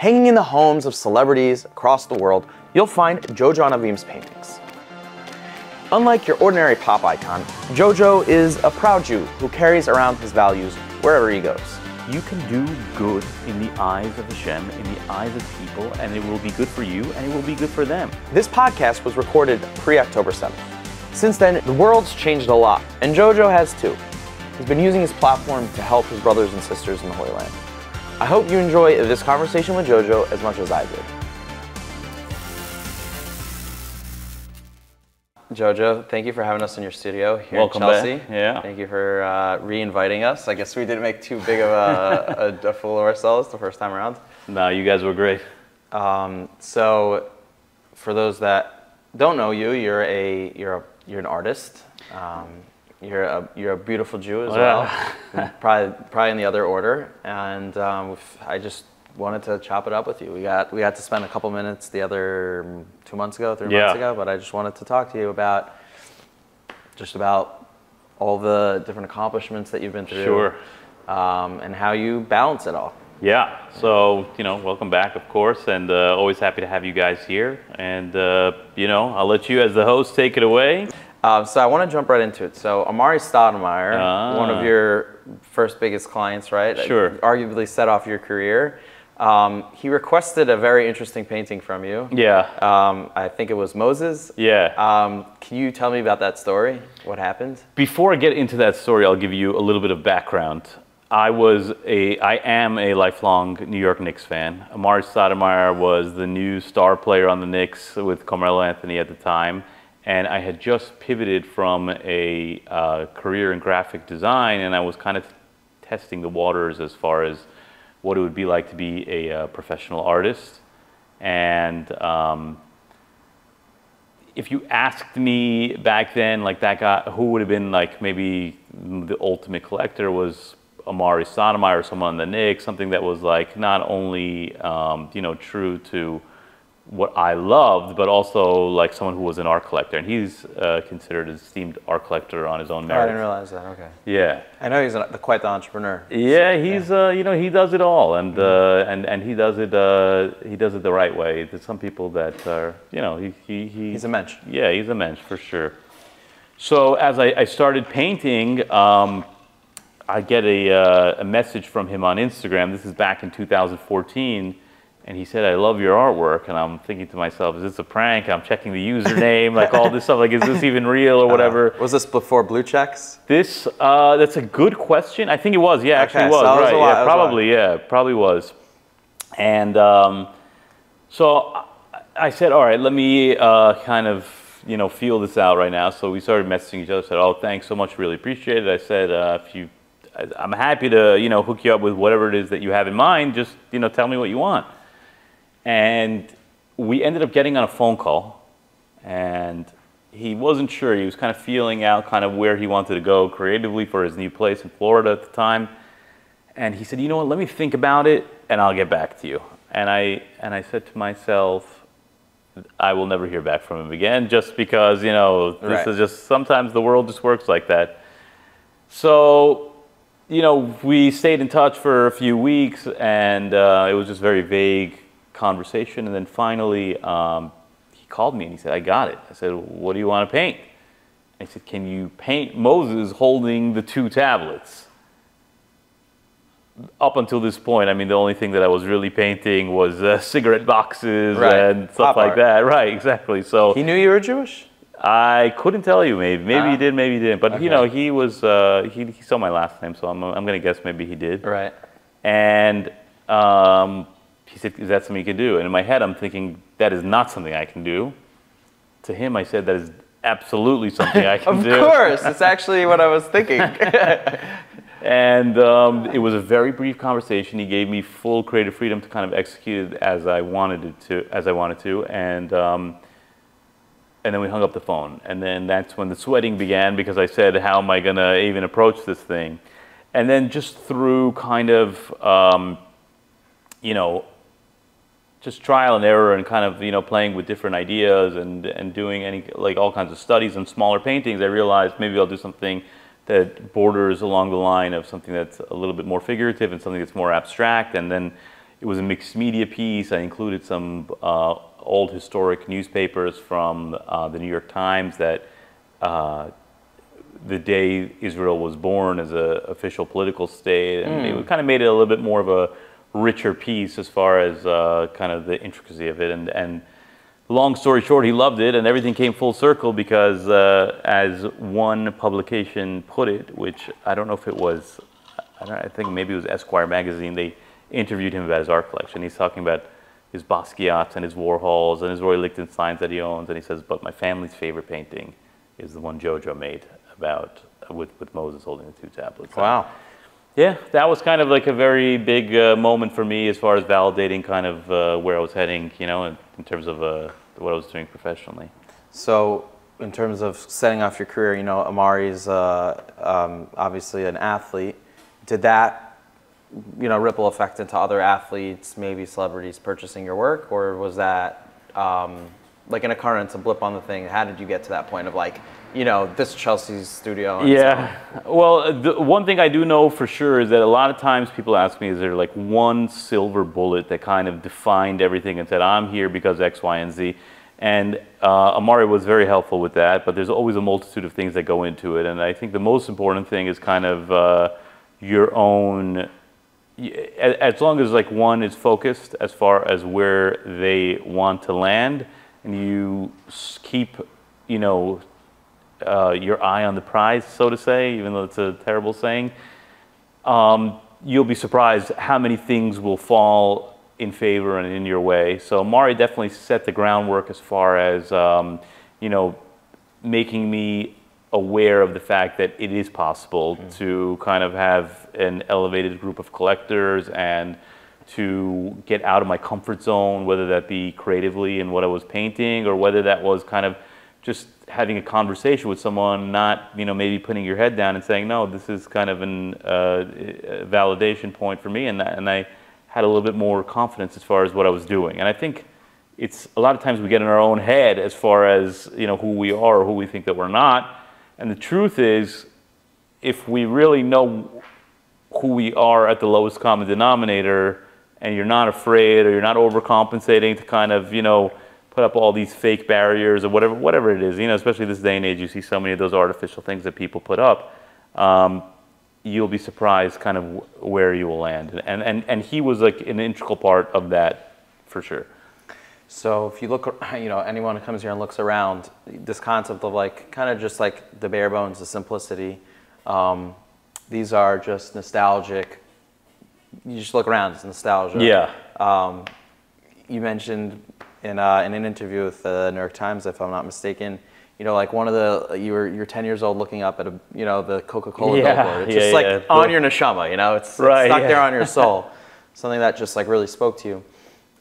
Hanging in the homes of celebrities across the world, you'll find JoJo Anavim's paintings. Unlike your ordinary pop icon, JoJo is a proud Jew who carries around his values wherever he goes. You can do good in the eyes of Hashem, in the eyes of people, and it will be good for you, and it will be good for them. This podcast was recorded pre-October 7th. Since then, the world's changed a lot, and JoJo has too. He's been using his platform to help his brothers and sisters in the Holy Land. I hope you enjoy this conversation with JoJo as much as I did. JoJo, thank you for having us in your studio here in Chelsea. Back. Yeah. Thank you for re-inviting us. I guess we didn't make too big of a fool of ourselves the first time around. No, you guys were great. So, for those that don't know you, you're an artist. You're a beautiful Jew as well. Probably in the other order. And I just wanted to chop it up with you. We got to spend a couple minutes the other 2 months ago, 3 months ago, but I just wanted to talk to you about all the different accomplishments that you've been through. Sure. And how you balance it all. Yeah. So, welcome back, of course, and always happy to have you guys here. And, I'll let you as the host take it away. So I want to jump right into it. So Amari Stoudemire, one of your first biggest clients, right? Sure. Arguably set off your career. He requested a very interesting painting from you. Yeah. I think it was Moses. Yeah. Can you tell me about that story? What happened? Before I get into that story, I'll give you a little bit of background. I am a lifelong New York Knicks fan. Amari Stoudemire was the new star player on the Knicks with Carmelo Anthony at the time. And I had just pivoted from a career in graphic design, and I was kind of testing the waters as far as what it would be like to be a professional artist. And if you asked me back then, like that guy, who would have been like maybe the ultimate collector was Amari Stoudemire or someone on the Knicks, something that was like not only true to what I loved, but also like someone who was an art collector, and he's considered an esteemed art collector on his own merit. I didn't realize that. Okay. Yeah. I know he's quite the entrepreneur. Yeah, he's he does it all, and and he does it the right way. There's some people that are he's a mensch. Yeah, he's a mensch for sure. So as I started painting, I get a message from him on Instagram. This is back in 2014. And he said, "I love your artwork." And I'm thinking to myself, is this a prank? I'm checking the username, like all this stuff. Like, is this even real or whatever? Was this before blue checks? This, that's a good question. I think it was. Yeah, actually it was. So right. Yeah, probably. Yeah, probably was. And so I said, all right, let me kind of, feel this out right now. So we started messaging each other. Said, "Oh, thanks so much. Really appreciate it." I said, I'm happy to, hook you up with whatever it is that you have in mind. Just, tell me what you want. And we ended up getting on a phone call, and he wasn't sure. He was kind of feeling out kind of where he wanted to go creatively for his new place in Florida at the time. And he said, "You know what, let me think about it, and I'll get back to you." And I said to myself, I will never hear back from him again, just because, this is just, sometimes the world just works like that. So, we stayed in touch for a few weeks, and it was just very vague conversation, and then finally he called me and he said, "I got it." I said, "What do you want to paint?" And he said, "Can you paint Moses holding the 2 tablets?" Up until this point, I mean, the only thing that I was really painting was cigarette boxes and stuff like that. Right, exactly. So he knew you were Jewish? I couldn't tell you. Maybe he did, maybe he didn't. But he was he saw my last name, so I'm gonna guess maybe he did. Right. And he said, "Is that something you can do?" And in my head, I'm thinking, that is not something I can do. To him, I said, that is absolutely something I can do. Of course, it's actually what I was thinking. And it was a very brief conversation. He gave me full creative freedom to kind of execute it as I wanted to. And then we hung up the phone. And then that's when the sweating began, because I said, how am I going to even approach this thing? And then just through kind of, just trial and error and kind of, playing with different ideas and doing all kinds of studies and smaller paintings, I realized maybe I'll do something that borders along the line of something that's a little bit more figurative and something that's more abstract. And then it was a mixed media piece. I included some old historic newspapers from the New York Times that the day Israel was born as an official political state, and it kind of made it a little bit more of a richer piece as far as kind of the intricacy of it. And long story short, he loved it, and everything came full circle because, as one publication put it, which I don't know if it was, I think maybe it was Esquire magazine, they interviewed him about his art collection. He's talking about his Basquiat's and his Warhols and his Roy Lichtensteins that he owns, and he says, but my family's favorite painting is the one JoJo made about with Moses holding the two tablets. Wow. Yeah, that was kind of like a very big moment for me as far as validating kind of where I was heading, you know, in terms of what I was doing professionally. So in terms of setting off your career, you know, Amari's obviously an athlete. Did that, you know, ripple effect into other athletes, maybe celebrities purchasing your work, or was that like an occurrence, a blip on the thing? How did you get to that point of like, you know, this is Chelsea's studio? And yeah, well, the one thing I do know for sure is that a lot of times people ask me, is there like one silver bullet that kind of defined everything and said, I'm here because X, Y, and Z? And Amari was very helpful with that, but there's always a multitude of things that go into it. And I think the most important thing is kind of your own, as long as like one is focused as far as where they want to land, and you keep, you know, your eye on the prize, so to say, even though it's a terrible saying, you'll be surprised how many things will fall in favor and in your way. So Amari definitely set the groundwork as far as, you know, making me aware of the fact that it is possible to kind of have an elevated group of collectors and to get out of my comfort zone, whether that be creatively in what I was painting or whether that was kind of just having a conversation with someone, not, you know, maybe putting your head down and saying, no, this is kind of an validation point for me, and I had a little bit more confidence as far as what I was doing. And I think it's a lot of times we get in our own head as far as, you know, who we are or who we think that we're not. And the truth is, if we really know who we are at the lowest common denominator, and you're not afraid or you're not overcompensating to kind of, you know, put up all these fake barriers or whatever it is, you know, especially this day and age, you see so many of those artificial things that people put up, you'll be surprised kind of where you will land. And he was like an integral part of that for sure. So if you look, you know, anyone who comes here and looks around, this concept of like, kind of just like the bare bones, the simplicity, these are just nostalgic. You just look around, it's nostalgia. Yeah. You mentioned in an interview with the New York Times, if I'm not mistaken, you know, like one of the, you're 10 years old looking up at a, you know, the Coca-Cola billboard. It's just like on your neshama, you know, it's stuck there on your soul. Something that just like really spoke to you.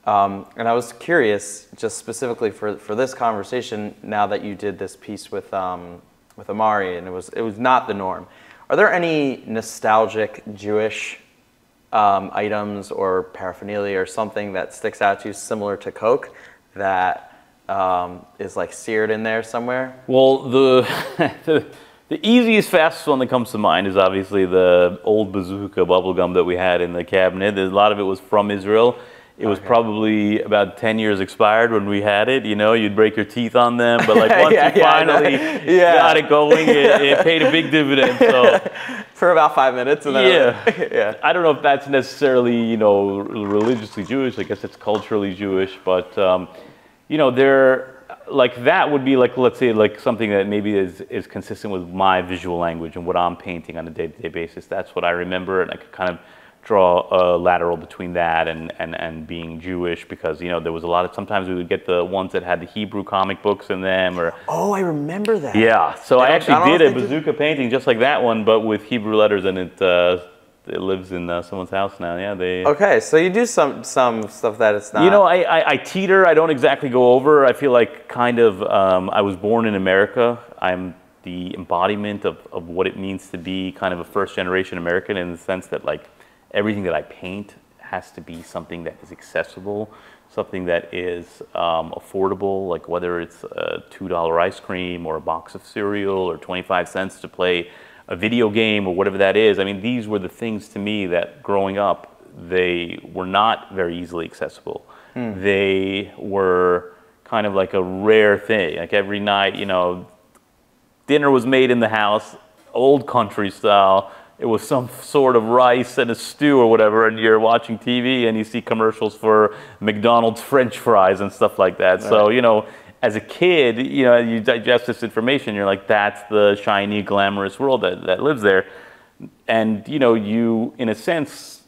And I was curious, just specifically for this conversation, now that you did this piece with Amari, and it was not the norm. Are there any nostalgic Jewish items or paraphernalia or something that sticks out to you similar to Coke that is like seared in there somewhere? Well, the easiest, fastest one that comes to mind is obviously the old bazooka bubblegum that we had in the cabinet. A lot of it was from Israel. It was probably about 10 years expired when we had it. You know, you'd break your teeth on them, but like once you finally got it going, it paid a big dividend. So for about 5 minutes. And then yeah. I don't know if that's necessarily, you know, religiously Jewish. I guess it's culturally Jewish, but you know, like that would be like, let's say, like something that maybe is consistent with my visual language and what I'm painting on a day-to-day basis. That's what I remember, and I could kind of draw a lateral between that and being Jewish, because, you know, there was a lot of, sometimes we would get the ones that had the Hebrew comic books in them, or I remember that. Yeah, so I actually did a bazooka painting just like that one, but with Hebrew letters, and it lives in someone's house now. Yeah, Okay, so you do some stuff that it's not. You know, I teeter. I don't exactly go over. I feel like kind of I was born in America. I'm the embodiment of what it means to be kind of a first-generation American, in the sense that like everything that I paint has to be something that is accessible, something that is affordable, like whether it's a $2 ice cream or a box of cereal or 25 cents to play a video game or whatever that is. I mean, these were the things to me that growing up they were not very easily accessible. They were kind of like a rare thing. Like every night, you know, dinner was made in the house, old country style. It was some sort of rice and a stew or whatever, and you're watching TV and you see commercials for McDonald's French fries and stuff like that. Right. So, you know, as a kid, you know, you digest this information, you're like, that's the shiny, glamorous world that lives there. And, you know, you, in a sense,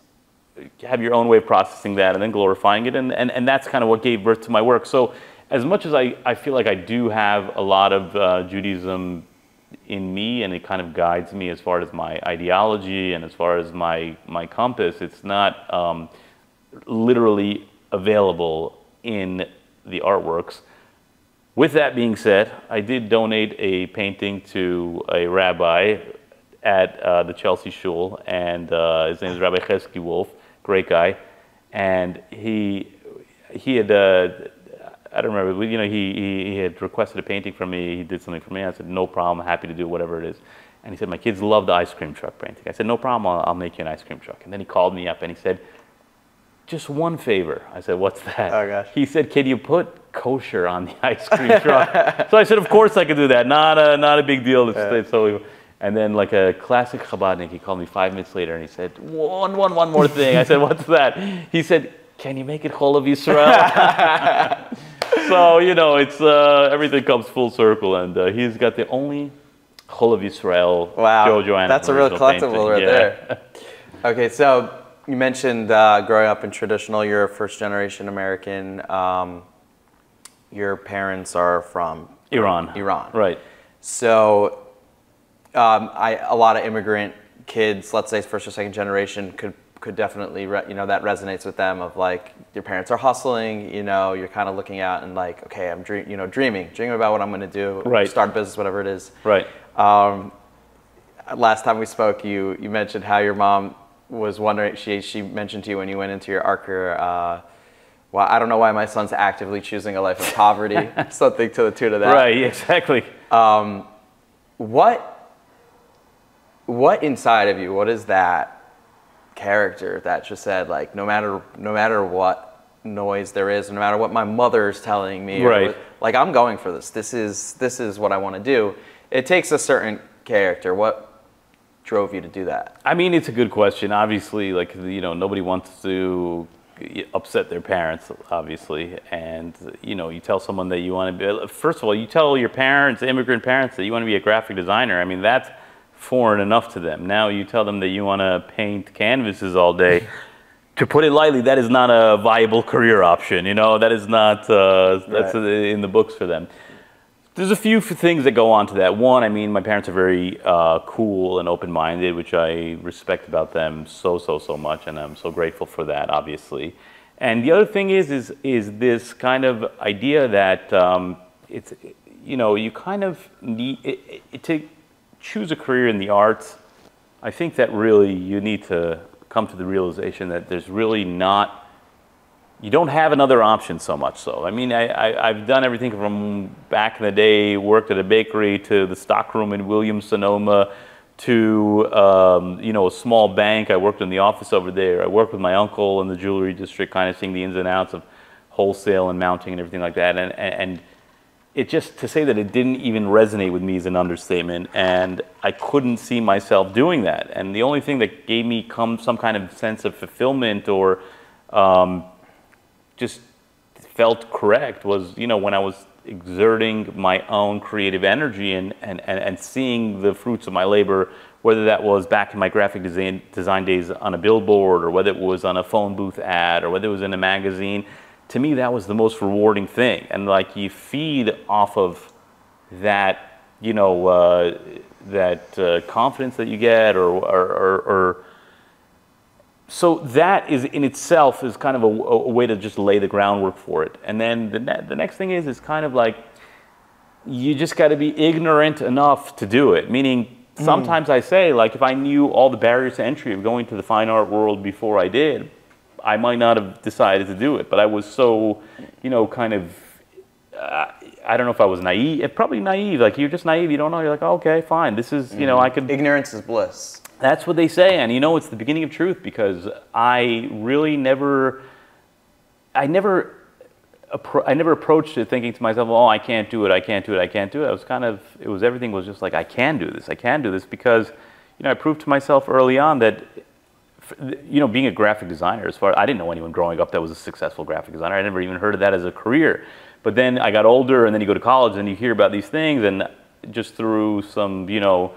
have your own way of processing that and then glorifying it. And that's kind of what gave birth to my work. So as much as I feel like I do have a lot of Judaism in me, and it kind of guides me as far as my ideology and as far as my compass, it's not literally available in the artworks. With that being said, I did donate a painting to a rabbi at the Chelsea Shul, and his name is Rabbi Chesky Wolf, great guy, and he had I don't remember, you know, he had requested a painting from me. He did something for me. I said, no problem, I'm happy to do whatever it is. And he said, my kids love the ice cream truck painting. I said, no problem, I'll make you an ice cream truck. And then he called me up and he said, just one favor. I said, what's that? Oh gosh. He said, can you put kosher on the ice cream truck? So I said, of course I could do that. Not a big deal. And then, like a classic Chabadnik, he called me 5 minutes later and he said, one more thing. I said, what's that? He said, can you make it Cholav Yisrael? So, you know, it's everything comes full circle, and he's got the only Cholav Yisrael JoJo Anavim. That's a real collectible right there. Okay, so you mentioned growing up in traditional, you're a first-generation American. Your parents are from Iran. Right. So a lot of immigrant kids, let's say first or second generation, could definitely, you know, that resonates with them of like, your parents are hustling, you know, you're kind of looking out and like, okay, I'm dreaming about what I'm going to do, right. Start a business, whatever it is. Right. Last time we spoke, you mentioned how your mom was wondering, she mentioned to you when you went into your art career, well, I don't know why my son's actively choosing a life of poverty, something to the tune of that. Right, exactly. What inside of you, what is that character that just said, like, no matter what noise there is, no matter what my mother is telling me, right, like, I'm going for this. This is what I want to do. It takes a certain character. What drove you to do that? I mean, it's a good question. Obviously, like, you know, nobody wants to upset their parents, obviously, and, you know, you tell someone that you want to be, first of all, you tell your parents, immigrant parents, that you want to be a graphic designer. I mean, that's foreign enough to them. Now you tell them that you want to paint canvases all day. To put it lightly, that is not a viable career option. You know, that is not, that's in the books for them. There's a few things that go on to that. One, I mean, my parents are very cool and open-minded, which I respect about them so much, and I'm so grateful for that, obviously. And the other thing is this kind of idea that it's, you know, you kind of need to choose a career in the arts. I think that really you need to come to the realization that there's really not, you don't have another option so much so. I mean, I've done everything from back in the day, worked at a bakery, to the stockroom in Williams-Sonoma, to you know, a small bank. I worked in the office over there. I worked with my uncle in the jewelry district, kind of seeing the ins and outs of wholesale and mounting and everything like that. And it just, to say that it didn't even resonate with me is an understatement, and I couldn't see myself doing that. And the only thing that gave me some kind of sense of fulfillment or just felt correct was, you know, when I was exerting my own creative energy and seeing the fruits of my labor, whether that was back in my graphic design days on a billboard, or whether it was on a phone booth ad, or whether it was in a magazine. To me, that was the most rewarding thing. And like, you feed off of that, you know, that confidence that you get, or so that is in itself is kind of a way to just lay the groundwork for it. And then the next thing is kind of like, you just got to be ignorant enough to do it. Meaning, sometimes I say, like, if I knew all the barriers to entry of going to the fine art world before I did, I might not have decided to do it. But I was so, you know, kind of, I don't know if I was naive. Probably naive. Like, you're just naive. You don't know. You're like, oh, okay, fine. This is, you know, I could. Ignorance is bliss. That's what they say, and you know, it's the beginning of truth, because I really never approached it thinking to myself, oh, I can't do it, I can't do it, I can't do it. I was kind of, everything was just like, I can do this, I can do this, because, you know, I proved to myself early on that, you know, being a graphic designer, I didn't know anyone growing up that was a successful graphic designer. I never even heard of that as a career. But then I got older, and then you go to college, and you hear about these things, and just through some, you know,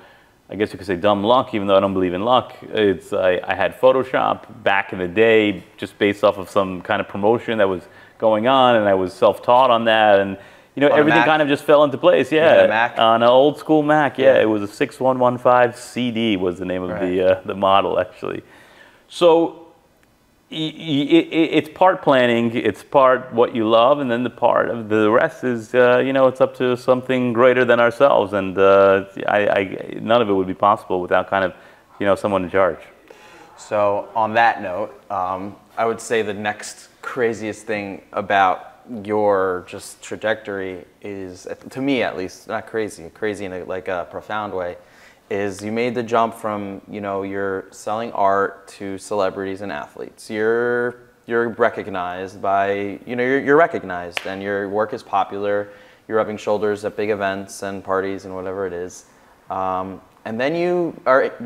I guess you could say dumb luck, even though I don't believe in luck. I had Photoshop back in the day, just based off of some kind of promotion that was going on, and I was self-taught on that, and you know, everything kind of just fell into place. Yeah, a Mac? On an old school Mac. Yeah, it was a 6115 CD was the name of the model, actually. So it's part planning, it's part what you love, and then the part of the rest is, you know, it's up to something greater than ourselves, and none of it would be possible without kind of, you know, someone in charge. So on that note, I would say the next craziest thing about your just trajectory is, to me at least, not crazy in a profound way, is you made the jump from, you know, you're selling art to celebrities and athletes. You're recognized by, you know, you're recognized, and your work is popular. You're rubbing shoulders at big events and parties and whatever it is. And then you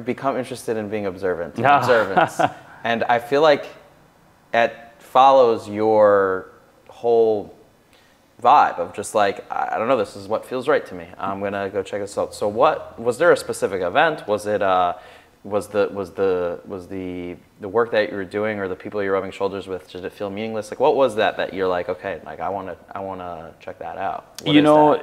become interested in being observant, observance. And I feel like it follows your whole vibe of just like, I don't know, this is what feels right to me. I'm gonna go check this out. So what was there a specific event? Was it was the work that you were doing, or the people you're rubbing shoulders with, did it feel meaningless? Like, what was that you're like, okay, like I wanna check that out? What you know,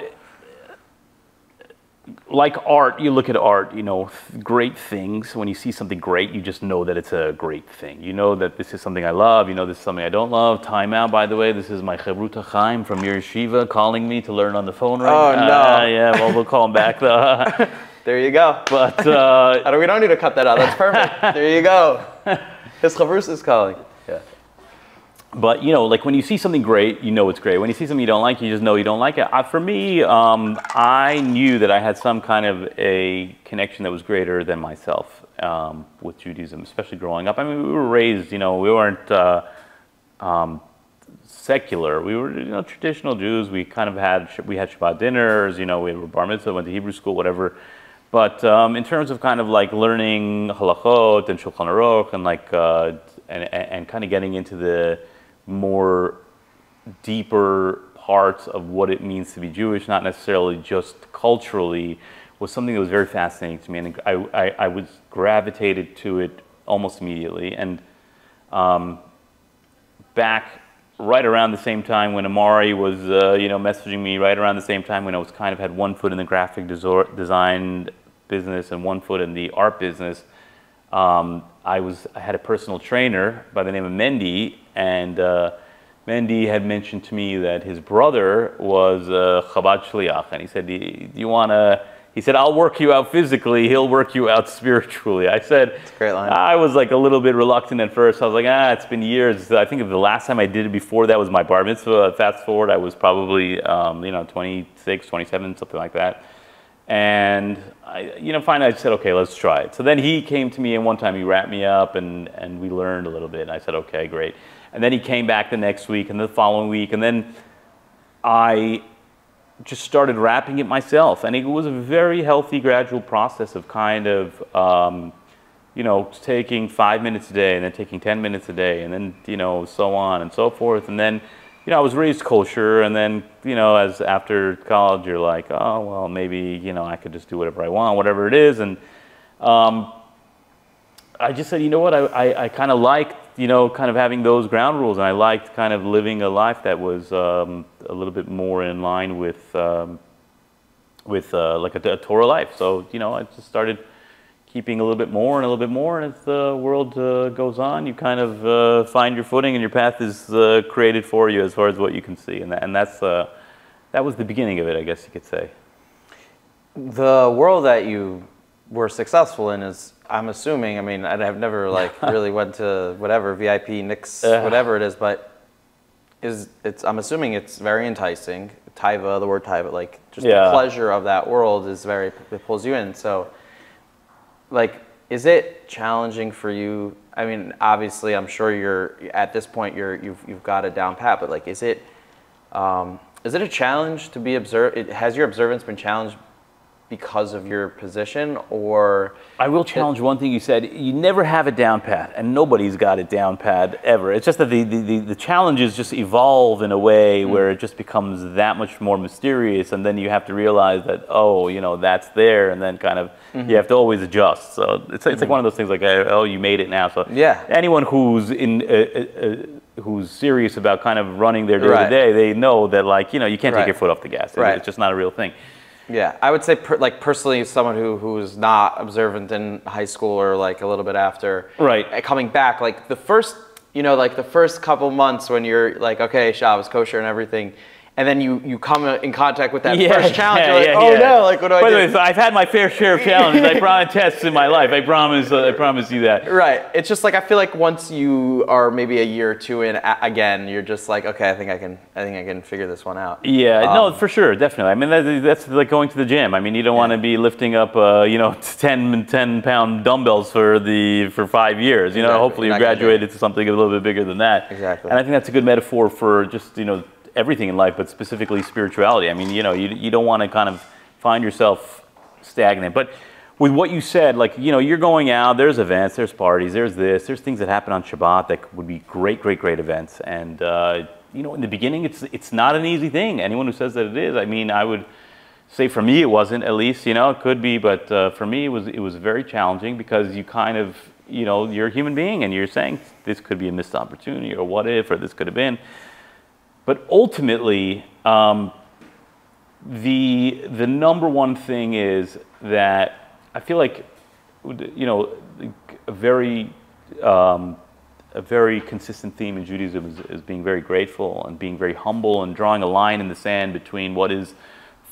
like art, you look at art, you know, great things. When you see something great, you just know that it's a great thing. You know that this is something I love. You know this is something I don't love. Time out, by the way. This is my Chavruta Chaim from your yeshiva calling me to learn on the phone right now. Oh, no. Yeah, well, we'll call him back, though. There you go. But we don't need to cut that out. That's perfect. There you go. His Chavrus is calling. Yeah. But, you know, like when you see something great, you know it's great. When you see something you don't like, you just know you don't like it. For me, I knew that I had some kind of a connection that was greater than myself with Judaism, especially growing up. I mean, we were raised, you know, we weren't secular. We were, you know, traditional Jews. We kind of had Shabbat dinners, you know, we were bar mitzvah, went to Hebrew school, whatever. But in terms of kind of like learning halachot and Shulchan Aruch and like, and kind of getting into the more deeper parts of what it means to be Jewish, not necessarily just culturally, was something that was very fascinating to me, and I was gravitated to it almost immediately. And back right around the same time when Amari was, you know, messaging me, right around the same time when I was kind of had one foot in the graphic design business and one foot in the art business, I had a personal trainer by the name of Mendy, and Mendy had mentioned to me that his brother was a Chabad Shliach, and he said, do you want to, he said, I'll work you out physically, he'll work you out spiritually. I said, that's a great line. I was like a little bit reluctant at first. I was like, it's been years. I think the last time I did it before that was my bar mitzvah. Fast forward, I was probably, you know, 26, 27, something like that. And you know, finally I said, okay, let's try it. So then he came to me, and one time he wrapped me up, and we learned a little bit. And I said, okay, great. And then he came back the next week and the following week, and then I just started wrapping it myself. And it was a very healthy, gradual process of kind of, you know, taking 5 minutes a day, and then taking 10 minutes a day, and then, you know, so on and so forth. And then, you know, I was raised kosher, and then, you know, as after college, you're like, oh, well, maybe, you know, I could just do whatever I want, whatever it is. And I just said, you know what, I kind of liked, you know, kind of having those ground rules, and I liked kind of living a life that was a little bit more in line with like a Torah life. So, you know, I just started keeping a little bit more and a little bit more, and as the world goes on, you kind of find your footing, and your path is created for you as far as what you can see, and that was the beginning of it, I guess you could say. The world that you were successful in is, I'm assuming, I mean, I've never like really went to whatever VIP, Knicks, whatever it is, but I'm assuming it's very enticing. Taiva, the word Taiva, like just the pleasure of that world is it pulls you in. So, like, is it challenging for you? I mean, obviously, I'm sure you're at this point. You've got it down pat. But like, is it a challenge to be observed? Has your observance been challenged because of your position, or? I will challenge one thing you said. You never have it down pat, and nobody's got it down pat ever. It's just that the challenges just evolve in a way where it just becomes that much more mysterious, and then you have to realize that, oh, you know, that's there, and then kind of you have to always adjust. So it's like one of those things like, oh, you made it now. So yeah, anyone who's who's serious about kind of running their day to day, they know that, like, you know, you can't take your foot off the gas. It's just not a real thing. Yeah, I would say, like, personally, someone who's not observant in high school or like a little bit after, coming back, like the first couple months when you're like, okay, Shabbos, kosher and everything, and then you come in contact with that first challenge, you're like, oh no, like, what do I do? By the way, so I've had my fair share of challenges. I brought tests in my life. I promise you that. Right. It's just like, I feel like once you are maybe a year or two in, again, you're just like, okay, I think I can figure this one out. Yeah, no, for sure, definitely. I mean, that's like going to the gym. I mean, you don't want to be lifting up, 10-pound dumbbells for 5 years. You know, hopefully you graduated to something a little bit bigger than that. Exactly. And I think that's a good metaphor for just, everything in life, but specifically spirituality. I mean, you don't want to kind of find yourself stagnant. But with what you said, like, you're going out, there's events, there's parties, there's things that happen on Shabbat that would be great events. And, in the beginning, it's not an easy thing. Anyone who says that it is, I mean, I would say for me it wasn't, at least, it could be, but for me it was very challenging because you kind of, you're a human being and you're saying this could be a missed opportunity or what if, or this could have been. But ultimately, the number one thing is that I feel like, a very consistent theme in Judaism is being very grateful and being very humble and drawing a line in the sand between what is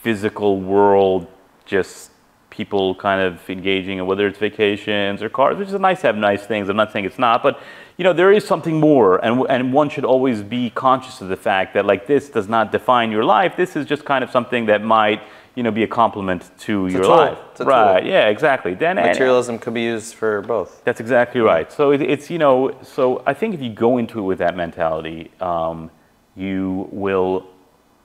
physical world, just people kind of engaging in, whether it's vacations or cars, which is nice to have nice things. I'm not saying it's not, but there is something more, and one should always be conscious of the fact that, like, this does not define your life. This is just kind of something that might, be a complement to your life. Right? Yeah, exactly. Then materialism could be used for both. That's exactly right. So it's so I think if you go into it with that mentality, you will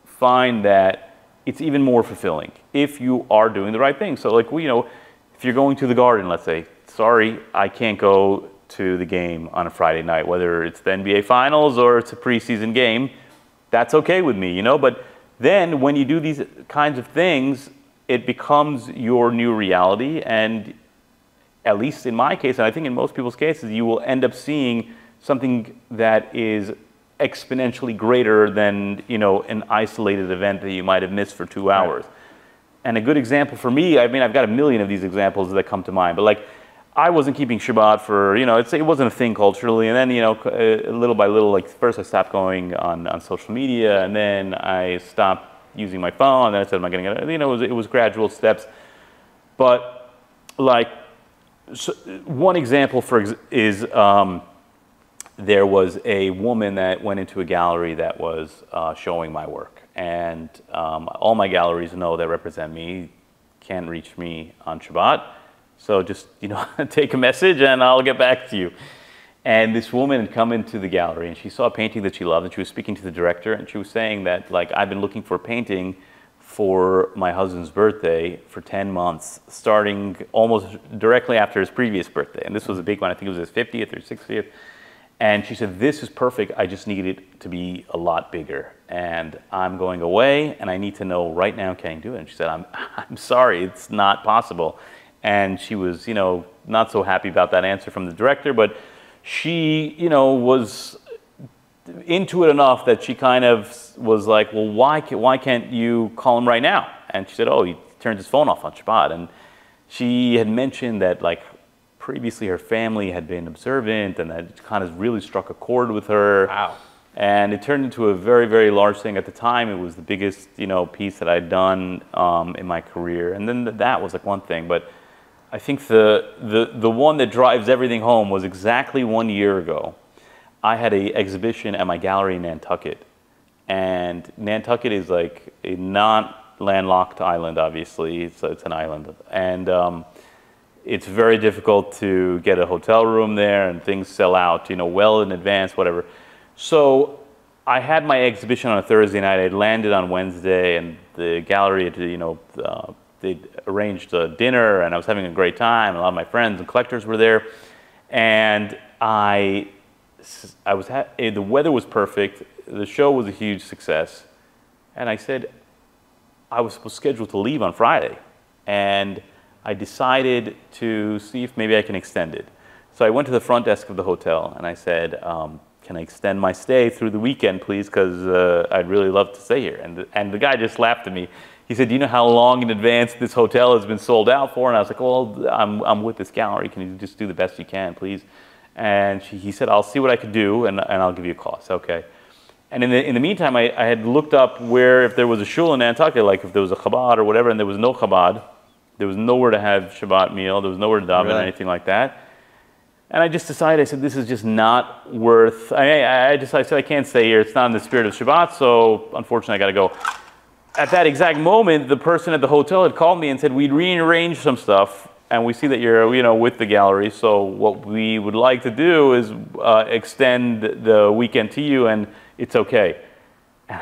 find that it's even more fulfilling if you are doing the right thing. So, like, if you're going to the garden, let's say, sorry, I can't go to the game on a Friday night, whether it's the NBA Finals or it's a preseason game, that's okay with me, But then when you do these kinds of things, it becomes your new reality. And at least in my case, and I think in most people's cases, you will end up seeing something that is exponentially greater than, an isolated event that you might have missed for 2 hours. Right. And a good example for me, I mean, I've got a million of these examples that come to mind, but like, I wasn't keeping Shabbat for, it wasn't a thing culturally. And then, little by little, like, first I stopped going on social media, and then I stopped using my phone, and then I said, am I going to get it? It was gradual steps. But, like, so one example is there was a woman that went into a gallery that was showing my work. And all my galleries that represent me can't reach me on Shabbat. So just, take a message and I'll get back to you. And this woman had come into the gallery and she saw a painting that she loved, and she was speaking to the director, and she was saying that, like, I've been looking for a painting for my husband's birthday for 10 months, starting almost directly after his previous birthday. And this was a big one. I think it was his 50th or 60th. And she said, this is perfect. I just need it to be a lot bigger. And I'm going away and I need to know right now, can you do it? And she said, I'm sorry, it's not possible. And she was, not so happy about that answer from the director, but she, was into it enough that she kind of was like, well, why can't you call him right now? And she said, oh, he turned his phone off on Shabbat. And she had mentioned that, like, previously her family had been observant, and that kind of really struck a chord with her. Wow. And it turned into a very, very large thing. At the time, it was the biggest, piece that I'd done in my career. And then that was like one thing. But I think the one that drives everything home was exactly 1 year ago. I had an exhibition at my gallery in Nantucket. And Nantucket is like a not landlocked island, obviously. It's an island. And it's very difficult to get a hotel room there, and things sell out, you know, well in advance, whatever. So I had my exhibition on a Thursday night. I had landed on Wednesday, and the gallery had, you know, they'd arranged a dinner, and I was having a great time. A lot of my friends and collectors were there, and the weather was perfect. The show was a huge success, and I said I was scheduled to leave on Friday, and I decided to see if maybe I can extend it. So I went to the front desk of the hotel, and I said, can I extend my stay through the weekend, please? Because I'd really love to stay here. And the guy just laughed at me. He said, do you know how long in advance this hotel has been sold out for? And I was like, well, I'm with this gallery. Can you just do the best you can, please? And he said, I'll see what I could do, and I'll give you a call. I said, okay. And in the meantime, I had looked up where, if there was a shul in Nantucket, like if there was a Chabad or whatever, and there was no Chabad. There was nowhere to have Shabbat meal. There was nowhere to daven or anything like that. And I just decided, I said, this is just not worth, I said, I can't stay here. It's not in the spirit of Shabbat, so unfortunately I got to go. At that exact moment, the person at the hotel had called me and said, we'd rearranged some stuff, and we see that you're, you know, with the gallery, so what we would like to do is extend the weekend to you, and it's okay. And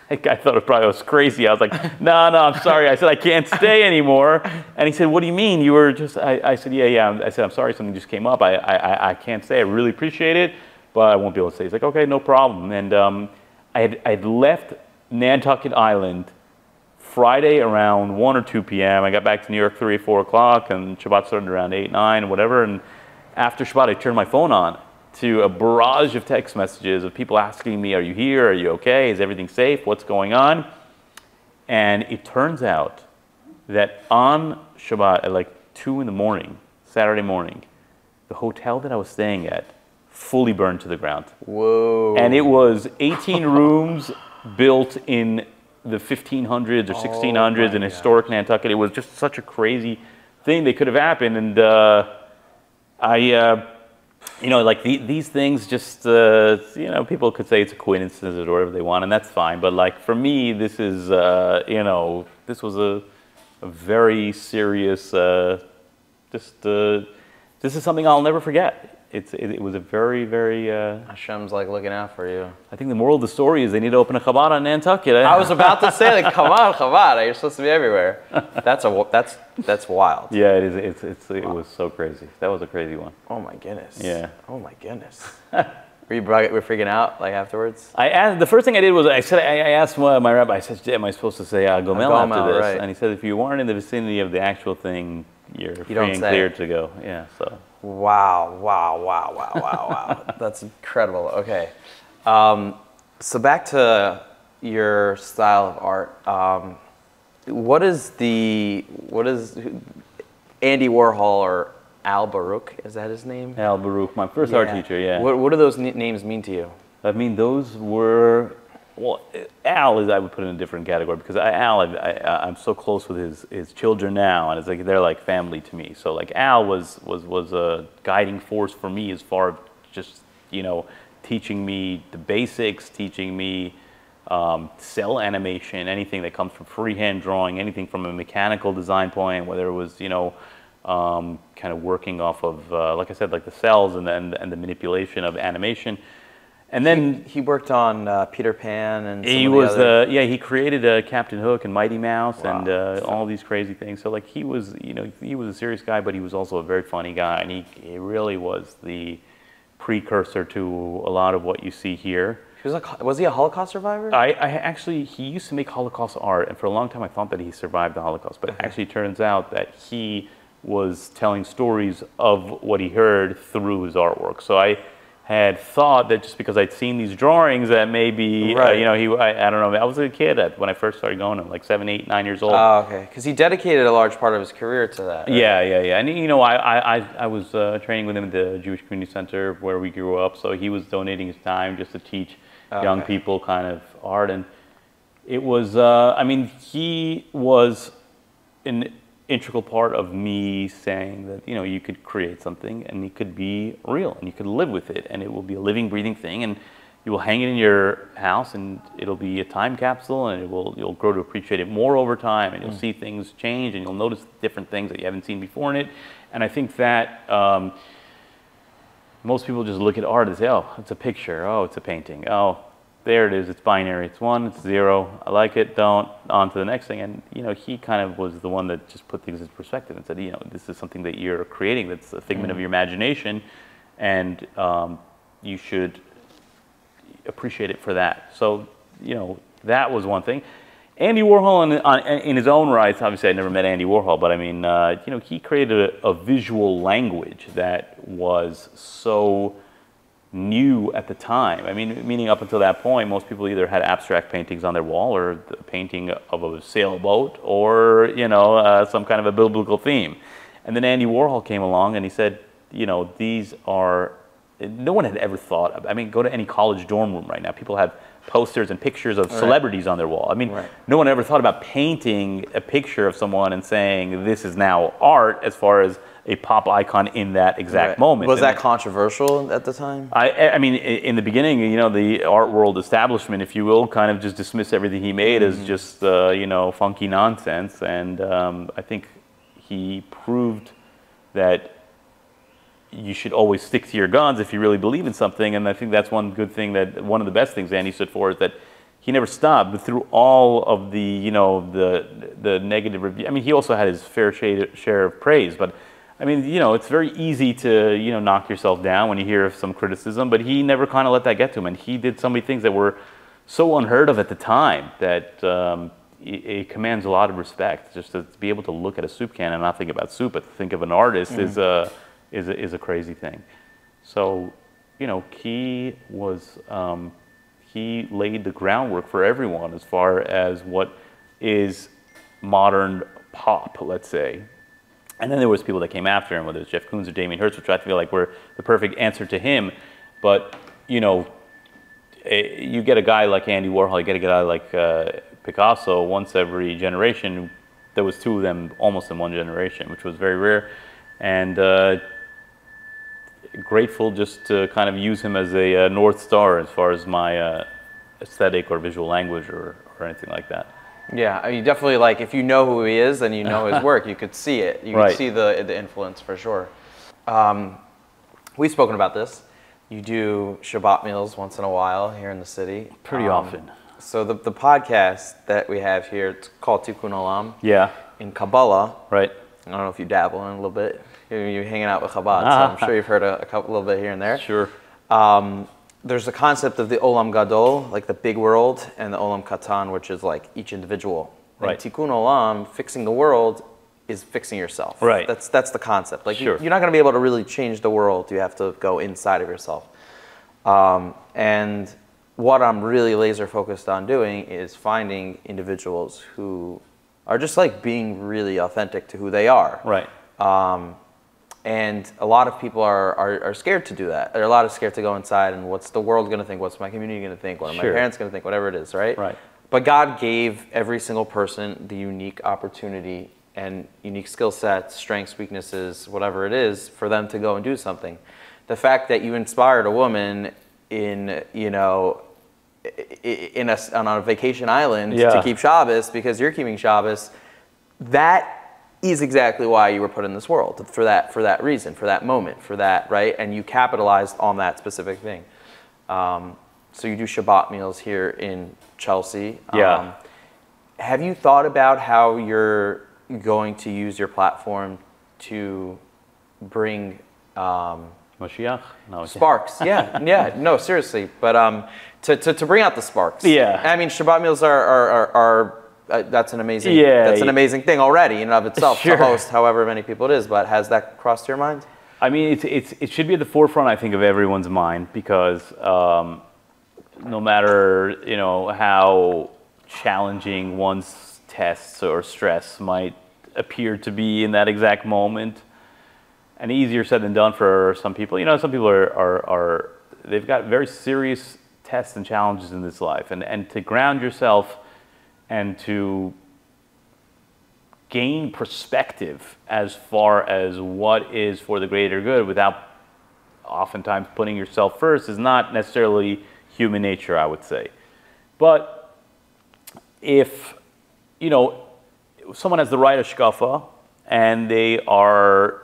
I thought it probably was crazy. I was like, no, I'm sorry. I said, I can't stay anymore. And he said, what do you mean? You were just, I said, yeah. I said, I'm sorry, something just came up. I can't stay. I really appreciate it, but I won't be able to stay. He's like, okay, no problem. And I'd left Nantucket Island Friday around 1 or 2 p.m. I got back to New York 3 or 4 o'clock, and Shabbat started around 8, 9, whatever. And after Shabbat, I turned my phone on to a barrage of text messages of people asking me, are you here? Are you okay? Is everything safe? What's going on? And it turns out that on Shabbat at like 2 in the morning, Saturday morning, the hotel that I was staying at fully burned to the ground. Whoa. And it was 18 rooms built in the 1500s or 1600s in historic Nantucket. It was just such a crazy thing that could have happened. And you know, like these things just, you know, people could say it's a coincidence or whatever they want, and that's fine. But like for me, this is, you know, this was a very serious, this is something I'll never forget. It was a very, very... Hashem's like looking out for you. I think the moral of the story is they need to open a Chabad on Nantucket. I was about to say, like, come on, Chabad, you're supposed to be everywhere. That's wild. Yeah, it was so crazy. That was a crazy one. Oh my goodness. Yeah. Oh my goodness. Were freaking out like afterwards? The first thing I did was I asked my rabbi, I said, am I supposed to say Gomel after this? Right. And he said, if you weren't in the vicinity of the actual thing, you're free and clear to go. Yeah, so. Wow. That's incredible. Okay. So back to your style of art. What is Andy Warhol or Al Baruch? Is that his name? Al Baruch, my first art teacher, yeah. What do those names mean to you? I mean, those were, well, Al is, I would put in a different category because I'm so close with his children now, and it's like they're like family to me. So like Al was a guiding force for me as far as just, you know, teaching me the basics, teaching me cell animation, anything that comes from freehand drawing, anything from a mechanical design point, whether it was, you know, kind of working off of, like I said, like the cells and the manipulation of animation. And then he worked on Peter Pan and he was he created Captain Hook and Mighty Mouse and all these crazy things. So like he was, you know, he was a serious guy, but he was also a very funny guy, and he really was the precursor to a lot of what you see here. Was he a Holocaust survivor? He used to make Holocaust art, and for a long time I thought that he survived the Holocaust, but it actually turns out that he was telling stories of what he heard through his artwork. So I had thought that just because I'd seen these drawings that maybe, you know, I don't know, I was a kid when I first started going, I'm like 7, 8, 9 years old. Oh, okay. Because he dedicated a large part of his career to that. Right? Yeah. And, you know, I was training with him at the Jewish Community Center where we grew up, so he was donating his time just to teach young people kind of art. And it was, I mean, he was an integral part of me saying that, you know, you could create something and it could be real and you could live with it and it will be a living, breathing thing. And you will hang it in your house, and it'll be a time capsule, and you'll grow to appreciate it more over time, and you'll see things change, and you'll notice different things that you haven't seen before in it. And I think that most people just look at art and say, oh, it's a picture, oh, it's a painting, oh, there it is, it's binary, it's 1, it's 0, I like it, don't, on to the next thing. And, you know, he kind of was the one that just put things in perspective and said, you know, this is something that you're creating that's a figment of your imagination, and you should appreciate it for that. So, you know, that was one thing. Andy Warhol, in his own rights, obviously I never met Andy Warhol, but I mean, you know, he created a visual language that was so new at the time. I mean, meaning up until that point, most people either had abstract paintings on their wall, or the painting of a sailboat, or, you know, some kind of a biblical theme. And then Andy Warhol came along and he said, you know, these are, no one had ever thought of, I mean, go to any college dorm room right now, people have posters and pictures of celebrities on their wall. I mean, no one ever thought about painting a picture of someone and saying this is now art, as far as a pop icon in that exact moment. Was that controversial at the time? I mean, in the beginning, you know, the art world establishment, if you will, kind of just dismissed everything he made as just, you know, funky nonsense. And I think he proved that you should always stick to your guns if you really believe in something. And I think that's one good thing, that one of the best things Andy stood for, is that he never stopped. But through all of the, you know, the negative review, I mean, he also had his fair share of praise, but I mean, you know, it's very easy to, you know, knock yourself down when you hear some criticism, but he never kind of let that get to him. And he did so many things that were so unheard of at the time that it commands a lot of respect. Just to be able to look at a soup can and not think about soup, but to think of an artist is a crazy thing. So, you know, he was, he laid the groundwork for everyone as far as what is modern pop, let's say. And then there was people that came after him, whether it's Jeff Koons or Damien Hirst, which I feel like were the perfect answer to him. But, you know, you get a guy like Andy Warhol, you get a guy like Picasso once every generation. There was 2 of them almost in one generation, which was very rare. And grateful just to kind of use him as a North Star as far as my aesthetic or visual language or anything like that. Yeah, I mean, definitely, like, if you know who he is and you know his work, you could see it. You could see the influence for sure. We've spoken about this. You do Shabbat meals once in a while here in the city. Pretty often. So the podcast that we have here, it's called Tikkun Olam. Yeah. In Kabbalah. Right. I don't know if you dabble in a little bit. You're hanging out with Chabad, so I'm sure you've heard a little bit here and there. Sure. There's a concept of the Olam Gadol, like the big world, and the Olam Katan, which is like each individual. Right. And Tikkun Olam, fixing the world, is fixing yourself. Right. That's the concept. Like sure. You're not going to be able to really change the world. You have to go inside of yourself. And what I'm really laser focused on doing is finding individuals who are just like being really authentic to who they are. Right. And a lot of people are scared to do that. They're a lot of scared to go inside and what's the world going to think? What's my community going to think? What are my parents going to think? Whatever it is, right? Right. But God gave every single person the unique opportunity and unique skill sets, strengths, weaknesses, whatever it is, for them to go and do something. The fact that you inspired a woman in, you know, on a vacation island to keep Shabbos because you're keeping Shabbos, that is exactly why you were put in this world, for that reason, for that moment, for that, right? And you capitalized on that specific thing. So you do Shabbat meals here in Chelsea. Yeah. Have you thought about how you're going to use your platform to bring Mashiach? No. Sparks? Yeah. No, seriously. But to bring out the sparks. Yeah. I mean, Shabbat meals are that's an amazing that's an amazing thing already in and of itself to host however many people it is. But has that crossed your mind? I mean, it should be at the forefront, I think, of everyone's mind, because no matter, you know, how challenging one's tests or stress might appear to be in that exact moment, and easier said than done for some people. You know, some people are they've got very serious tests and challenges in this life, and to ground yourself and to gain perspective as far as what is for the greater good without oftentimes putting yourself first is not necessarily human nature, I would say. But if, you know, someone has the right hashkafa and they are,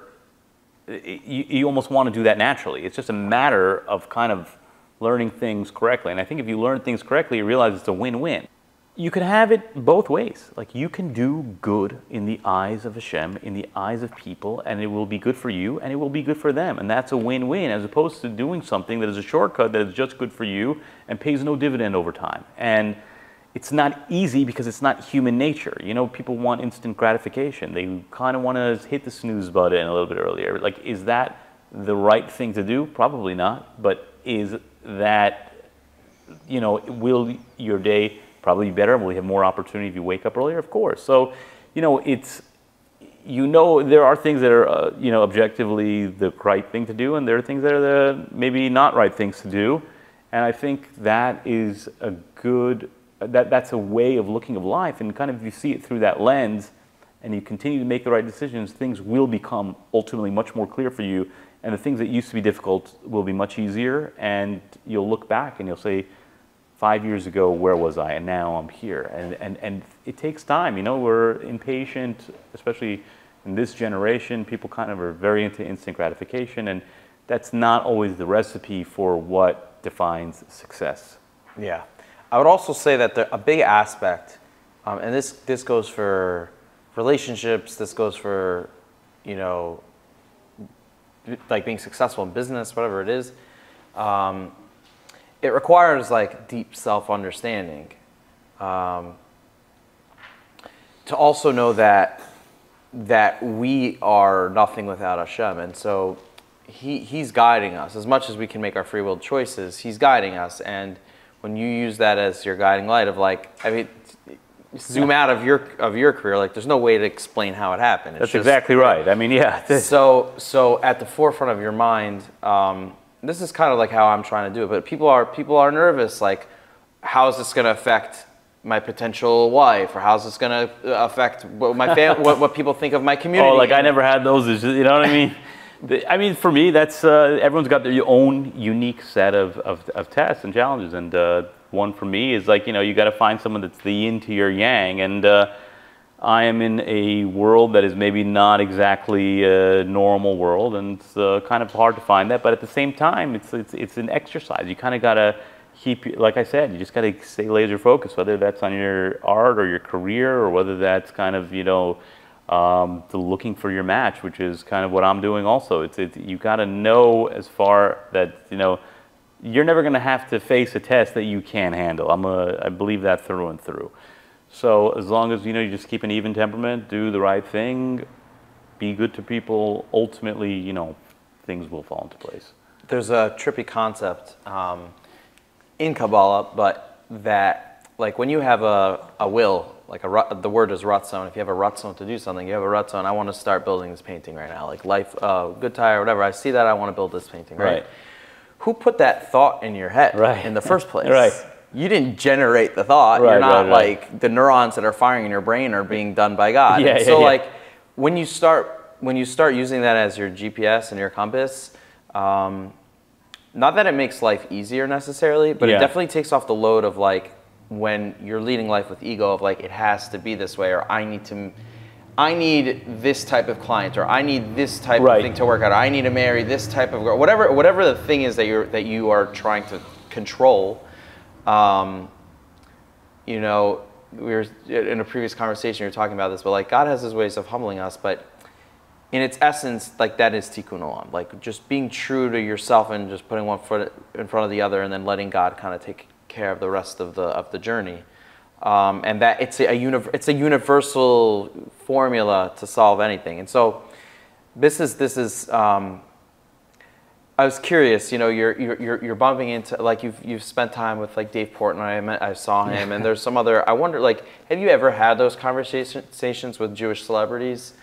you almost want to do that naturally. It's just a matter of kind of learning things correctly. And I think if you learn things correctly, you realize it's a win-win. You can have it both ways. Like, you can do good in the eyes of Hashem, in the eyes of people, and it will be good for you, and it will be good for them. And that's a win-win, as opposed to doing something that is a shortcut that is just good for you and pays no dividend over time. And it's not easy because it's not human nature. You know, people want instant gratification. They kind of want to hit the snooze button a little bit earlier. Like, is that the right thing to do? Probably not. But is that, you know, will your day probably be better? Will you have more opportunity if you wake up earlier? Of course. So, you know, it's, you know, there are things that are, you know, objectively the right thing to do, and there are things that are the maybe not right things to do. And I think that is a good, that's a way of looking of life. And kind of, if you see it through that lens and you continue to make the right decisions, things will become ultimately much more clear for you. And the things that used to be difficult will be much easier. And you'll look back and you'll say, 5 years ago, where was I? And now I'm here. And it takes time. You know, we're impatient, especially in this generation. People kind of are very into instant gratification, and that's not always the recipe for what defines success. Yeah. I would also say that a big aspect, and this goes for relationships, this goes for, you know, like being successful in business, whatever it is, it requires like deep self-understanding, to also know that we are nothing without Hashem, and so He's guiding us as much as we can make our free will choices. He's guiding us, and when you use that as your guiding light of like, I mean, zoom out of your career, like there's no way to explain how it happened. That's just, exactly right. I mean, yeah. So at the forefront of your mind. This is kind of like how I'm trying to do it, but people are nervous, like, how is this going to affect my potential wife, or how is this going to affect my what people think of my community? Oh, like I never had those issues, you know what I mean? I mean, for me, that's everyone's got their own unique set of tests and challenges, and one for me is like, you know, you got to find someone that's the yin to your yang, and I am in a world that is maybe not exactly a normal world, and it's kind of hard to find that. But at the same time, it's an exercise. You kind of got to keep, like I said, you just got to stay laser focused, whether that's on your art or your career, or whether that's kind of, you know, the looking for your match, which is kind of what I'm doing also. You got to know as far that, you know, you're never going to have to face a test that you can't handle. I believe that through and through. So as long as, you know, you just keep an even temperament, do the right thing, be good to people, ultimately, you know, things will fall into place. There's a trippy concept in Kabbalah, but that, like, when you have a will, like the word is ratzon. If you have a ratzon to do something, you have a ratzon. I want to start building this painting right now, like life, good tire, whatever. I see that, I want to build this painting, right? Who put that thought in your head in the first place? Right. You didn't generate the thought. You're not like the neurons that are firing in your brain are being done by God. Like when you start using that as your GPS and your compass, not that it makes life easier necessarily, but it definitely takes off the load of like when you're leading life with ego of like it has to be this way, or I need this type of client, or I need this type of thing to work out, or I need to marry this type of girl, whatever the thing is that you are trying to control. You know, we were in a previous conversation, we were talking about this, but like God has his ways of humbling us, but in its essence, like that is tikkun olam, like just being true to yourself and just putting one foot in front of the other, and then letting God kind of take care of the rest of the journey. And that it's a universal formula to solve anything. And so this is I was curious, you know, you're bumping into, like, you've spent time with like Dave Portnoy. I saw him, and there's some other. I wonder, like, have you ever had those conversations with Jewish celebrities,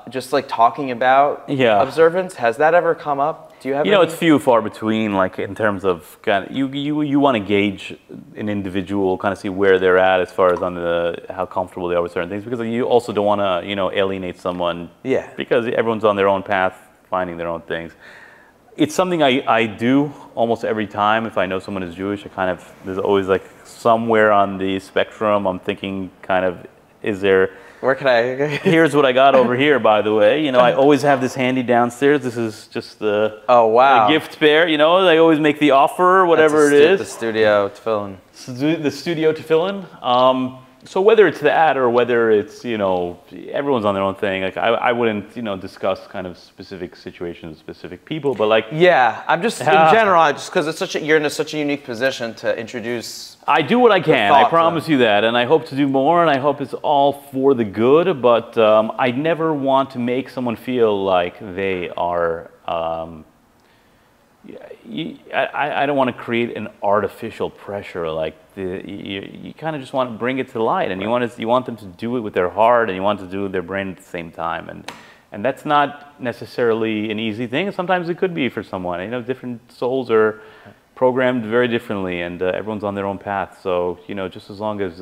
just like talking about observance? Has that ever come up? Do you have? You know, it's few far between. Like in terms of kind of you want to gauge an individual, kind of see where they're at as far as on how comfortable they are with certain things, because you also don't want to, you know, alienate someone. Yeah. Because everyone's on their own path, finding their own things. It's something I do almost every time. If I know someone is Jewish, there's always like somewhere on the spectrum, I'm thinking kind of, is there... Where can I... Here's what I got over here, by the way. You know, I always have this handy downstairs. This is just the, oh, wow, the gift bear. You know, I always make the offer, whatever it is. The studio tefillin. The studio tefillin. So whether it's that or whether it's, you know, everyone's on their own thing. Like I wouldn't, you know, discuss kind of specific situations, specific people, but like... Yeah, I'm just, in general, just because it's you're in such a unique position to introduce... I do what I can, I promise you that, and I hope to do more, and I hope it's all for the good, but I never want to make someone feel like they are... I don't want to create an artificial pressure. Like you kind of just want to bring it to light, and you want them to do it with their heart, and you want to do it with their brain at the same time, and that's not necessarily an easy thing. Sometimes it could be for someone. You know, different souls are programmed very differently, and everyone's on their own path. So you know, just as long as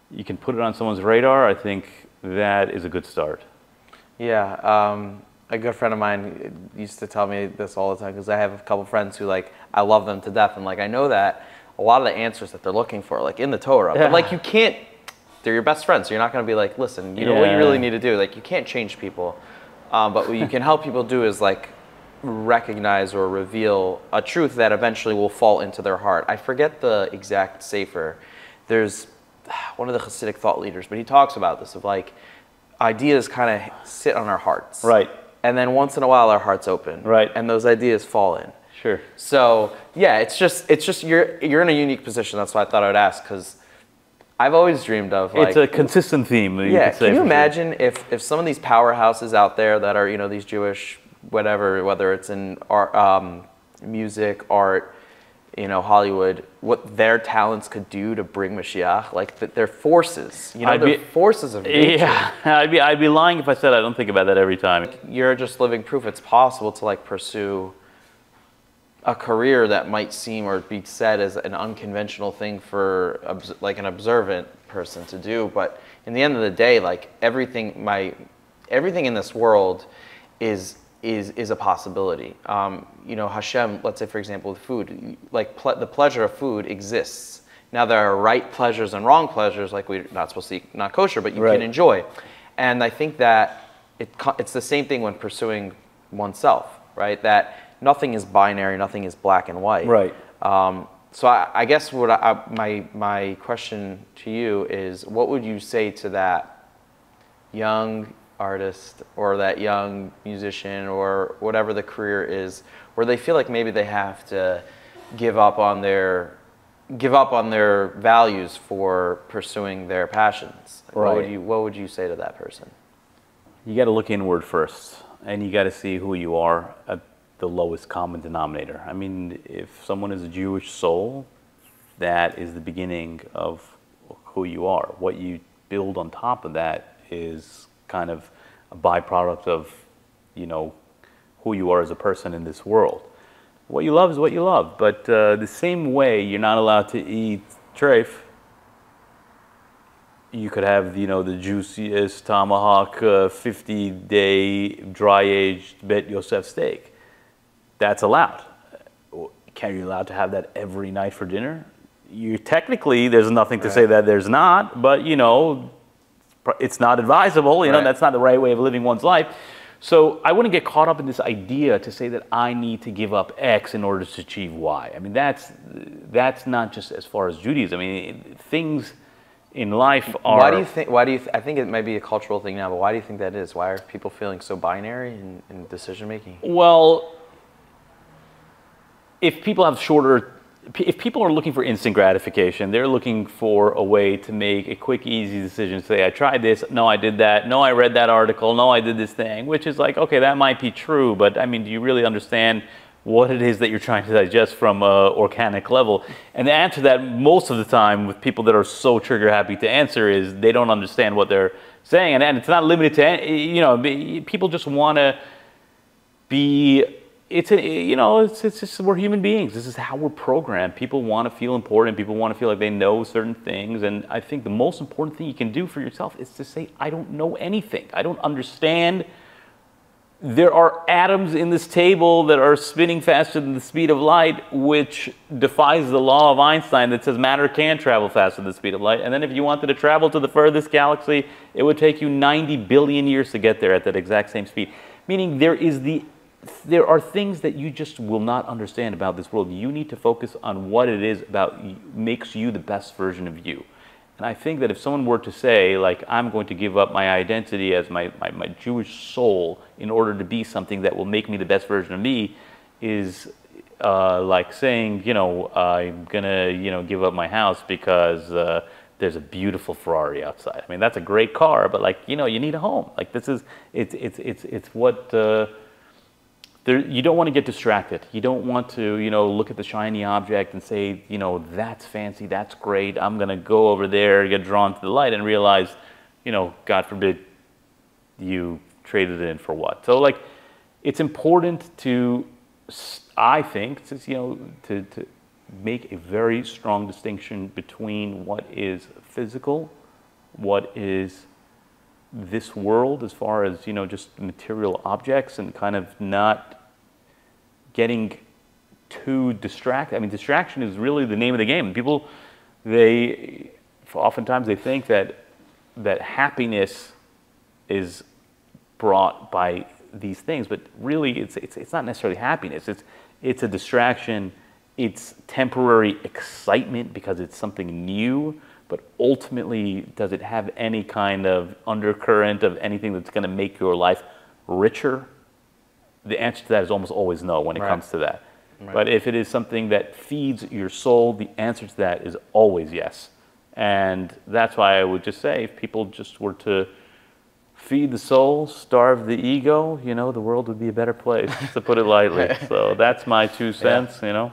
you can put it on someone's radar, I think that is a good start. Yeah. A good friend of mine used to tell me this all the time, because I have a couple friends who, like, I love them to death, and like I know that a lot of the answers that they're looking for, like in the Torah, but like you can't. They're your best friends, so you're not going to be like, listen, you know what you really need to do. Like you can't change people, but what you can help people do is like recognize or reveal a truth that eventually will fall into their heart. I forget the exact sefer. There's one of the Hasidic thought leaders, but he talks about this of like ideas kind of sit on our hearts, right? And then once in a while our hearts open, right? And those ideas fall in. Sure. So yeah, it's just you're in a unique position. That's why I thought I would ask, because I've always dreamed of like, it's a consistent theme. Yeah. Can you imagine if some of these powerhouses out there that are, you know, these Jewish whatever, whether it's in art, music, art, you know, Hollywood, what their talents could do to bring Mashiach, like they're forces, you know, they're forces of nature. Yeah, I'd be lying if I said I don't think about that every time. You're just living proof it's possible to like pursue a career that might seem or be said as an unconventional thing for like an observant person to do, but in the end of the day, like everything in this world is a possibility. You know, Hashem, let's say for example with food, like the pleasure of food exists. Now there are right pleasures and wrong pleasures, like we're not supposed to eat, not kosher, but you can enjoy. And I think that it's the same thing when pursuing oneself, right? That nothing is binary, nothing is black and white. Right. So I guess what my question to you is, what would you say to that young artist or that young musician or whatever the career is, where they feel like maybe they have to give up on their values for pursuing their passions? Right. What would you say to that person? You got to look inward first, and you got to see who you are at the lowest common denominator. I mean, if someone is a Jewish soul, that is the beginning of who you are. What you build on top of that is kind of a byproduct of, you know, who you are as a person in this world. What you love is what you love, but the same way you're not allowed to eat treif, you could have, you know, the juiciest tomahawk 50-day dry-aged Bet Yosef steak. That's allowed. Can you allowed to have that every night for dinner? You technically, there's nothing to say that there's not, but you know, it's not advisable. You know, that's not the right way of living one's life. So I wouldn't get caught up in this idea to say that I need to give up X in order to achieve Y. I mean, that's not just as far as Judaism. I mean, things in life are... I think it might be a cultural thing now, but why do you think that is? Why are people feeling so binary in decision making? Well, if people are looking for instant gratification, they're looking for a way to make a quick, easy decision. Say, I tried this, no, I did that, no, I read that article, no, I did this thing, which is like, okay, that might be true, but I mean, do you really understand what it is that you're trying to digest from an organic level? And the answer to that most of the time with people that are so trigger happy to answer is they don't understand what they're saying. And it's not limited to, you know, people just want to be... you know, it's just, we're human beings. This is how we're programmed. People want to feel important. People want to feel like they know certain things. And I think the most important thing you can do for yourself is to say, I don't know anything. I don't understand there are atoms in this table that are spinning faster than the speed of light, which defies the law of Einstein that says matter can travel faster than the speed of light. And then if you wanted to travel to the furthest galaxy, it would take you 90 billion years to get there at that exact same speed. Meaning there are things that you just will not understand about this world. You need to focus on what it is about makes you the best version of you. And I think that if someone were to say, like, I'm going to give up my identity as my Jewish soul in order to be something that will make me the best version of me, is like saying, you know, I'm going to, you know, give up my house because there's a beautiful Ferrari outside. I mean, that's a great car, but, like, you know, you need a home. Like, this is, it's what... you don't want to get distracted. You don't want to, you know, look at the shiny object and say, you know, that's fancy, that's great. I'm going to go over there, get drawn to the light and realize, you know, God forbid you traded it in for what. So, like, it's important to, I think, you know, to make a very strong distinction between what is physical, what is this world as far as, you know, just material objects, and kind of not getting too distracted. I mean, distraction is really the name of the game. People, oftentimes they think that happiness is brought by these things, but really it's not necessarily happiness. It's a distraction. It's temporary excitement because it's something new. But ultimately, does it have any kind of undercurrent of anything that's going to make your life richer? The answer to that is almost always no when it comes to that. Right. But if it is something that feeds your soul, the answer to that is always yes. And that's why I would just say, if people just were to feed the soul, starve the ego, you know, the world would be a better place, to put it lightly. So that's my 2 cents, you know.